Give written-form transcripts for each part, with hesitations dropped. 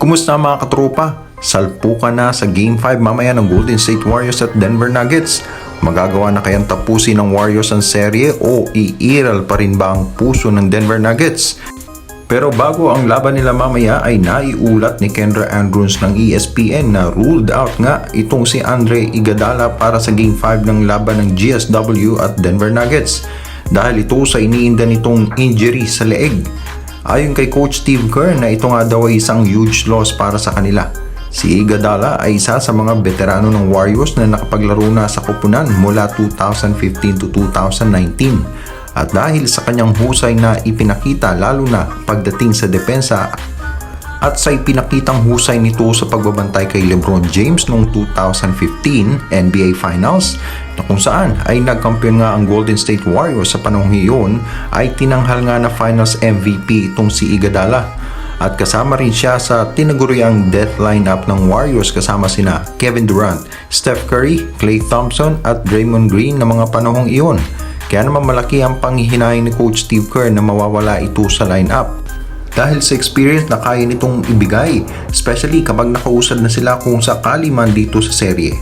Kumusta mga katropa? Salpukan na sa Game 5 mamaya ng Golden State Warriors at Denver Nuggets. Magagawa na kayang tapusin ng Warriors ang serye o iiral pa rin ba ang puso ng Denver Nuggets? Pero bago ang laban nila mamaya ay naiulat ni Kendra Andrews ng ESPN na ruled out nga itong si Andre Iguodala para sa Game 5 ng laban ng GSW at Denver Nuggets dahil ito sa iniinda nitong injury sa leeg. Ayon kay Coach Steve Kerr na ito nga daw ay isang huge loss para sa kanila. Si Iguodala ay isa sa mga veterano ng Warriors na nakapaglaro na sa koponan mula 2015 to 2019. At dahil sa kanyang husay na ipinakita lalo na pagdating sa depensa at sa ipinakitang husay nito sa pagbabantay kay LeBron James noong 2015 NBA Finals na kung saan ay nagkampiyon nga ang Golden State Warriors sa panahong iyon ay tinanghal nga na Finals MVP itong si Iguodala at kasama rin siya sa tinaguriang death lineup ng Warriors kasama sina Kevin Durant, Steph Curry, Klay Thompson at Draymond Green na mga panahong iyon. Kaya naman malaki ang panghihinayang ni Coach Steve Kerr na mawawala ito sa lineup dahil sa experience na kaya nitong ibigay, especially kapag nakausad na sila kung sakali man dito sa serye.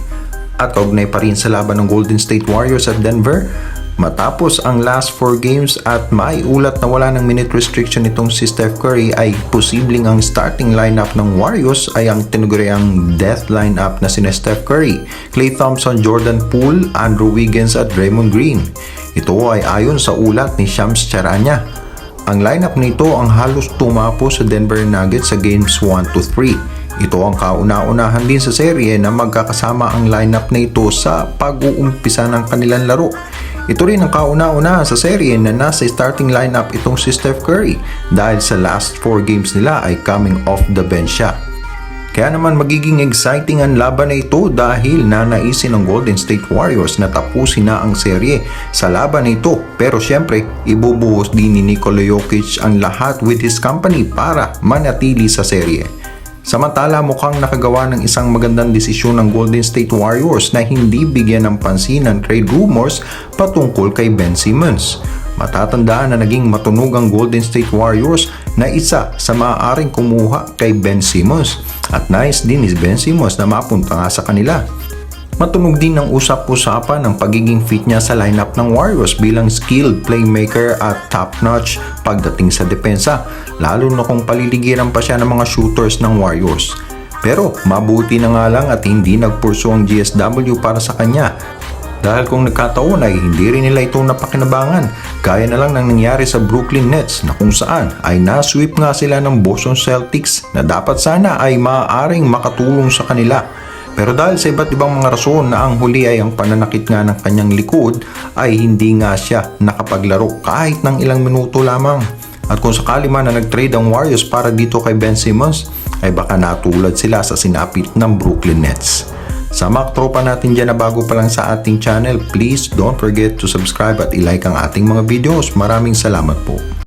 At kaugnay pa rin sa laban ng Golden State Warriors at Denver, matapos ang last 4 games at maiulat na wala ng minute restriction itong si Steph Curry ay posibleng ang starting lineup ng Warriors ay ang tinaguriang death lineup na sina Steph Curry, Klay Thompson, Jordan Poole, Andrew Wiggins at Draymond Green. Ito ay ayon sa ulat ni Shams Charania. Ang lineup nito ang halos tumapo sa Denver Nuggets sa games 1 to 3. Ito ang kauna-unahan din sa serye na magkakasama ang lineup na ito sa pag-uumpisa ng kanilang laro. Ito rin ang kauna-unahan sa serye na nasa starting lineup itong si Steph Curry dahil sa last 4 games nila ay coming off the bench siya. Kaya naman magiging exciting ang laban na ito dahil nanaisin ng Golden State Warriors na tapusin na ang serye sa laban na ito. Pero syempre, ibubuhos din ni Nikola Jokic ang lahat with his company para manatili sa serye. Samantala mukhang nakagawa ng isang magandang desisyon ng Golden State Warriors na hindi bigyan ng pansin ng trade rumors patungkol kay Ben Simmons. Matatandaan na naging matunog ang Golden State Warriors na isa sa maaaring kumuha kay Ben Simmons at nais din ni Ben Simmons na mapunta nga sa kanila. Matunog din ang usap-usapan ng pagiging fit niya sa lineup ng Warriors bilang skilled playmaker at top-notch pagdating sa depensa, lalo na kung paliligiran pa siya ng mga shooters ng Warriors. Pero mabuti na nga lang at hindi nagpurso ang GSW para sa kanya dahil kung nagkataon ay hindi rin nila ito napakinabangan gaya na lang ng nangyari sa Brooklyn Nets na kung saan ay nasweep nga sila ng Boston Celtics na dapat sana ay maaaring makatulong sa kanila. Pero dahil sa iba't ibang mga rason na ang huli ay ang pananakit nga ng kanyang likod ay hindi nga siya nakapaglaro kahit ng ilang minuto lamang. At kung sakali man na nag-trade ang Warriors para dito kay Ben Simmons ay baka natulad sila sa sinapit ng Brooklyn Nets. Sa mga tropa natin dyan na bago pa lang sa ating channel, please don't forget to subscribe at i-like ang ating mga videos. Maraming salamat po.